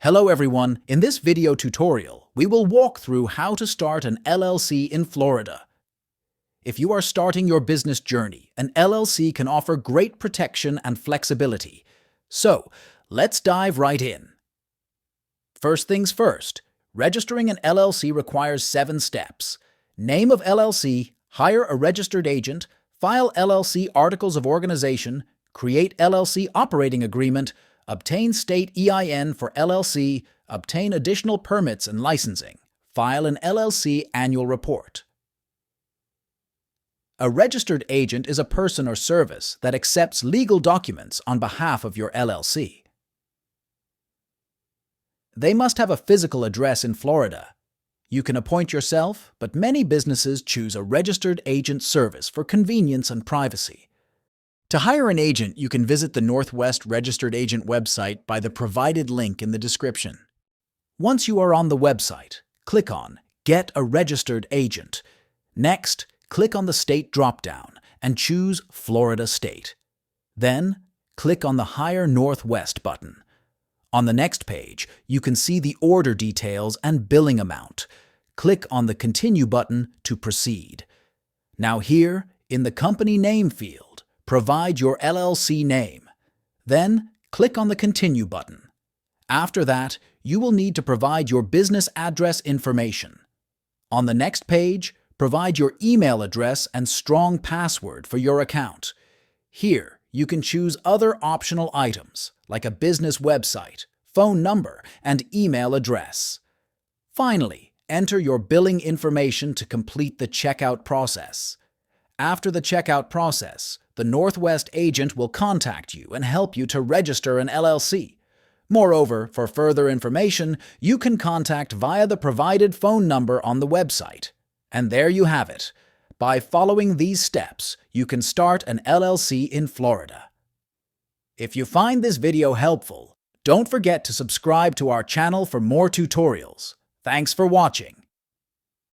Hello everyone, in this video tutorial, we will walk through how to start an LLC in Florida. If you are starting your business journey, an LLC can offer great protection and flexibility. So, let's dive right in. First things first, registering an LLC requires 7 steps. Name of LLC, hire a registered agent, file LLC articles of organization, create LLC operating agreement, obtain state EIN for LLC, obtain additional permits and licensing, file an LLC annual report. A registered agent is a person or service that accepts legal documents on behalf of your LLC. They must have a physical address in Florida. You can appoint yourself, but many businesses choose a registered agent service for convenience and privacy. To hire an agent, you can visit the Northwest Registered Agent website by the provided link in the description. Once you are on the website, click on Get a Registered Agent. Next, click on the state drop-down and choose Florida State. Then, click on the Hire Northwest button. On the next page, you can see the order details and billing amount. Click on the Continue button to proceed. Now here, in the Company Name field, provide your LLC name. Then, click on the Continue button. After that, you will need to provide your business address information. On the next page, provide your email address and strong password for your account. Here, you can choose other optional items, like a business website, phone number, and email address. Finally, enter your billing information to complete the checkout process. After the checkout process, the Northwest agent will contact you and help you to register an LLC. Moreover, for further information, you can contact via the provided phone number on the website. And there you have it. By following these steps, you can start an LLC in Florida. If you find this video helpful, don't forget to subscribe to our channel for more tutorials. Thanks for watching.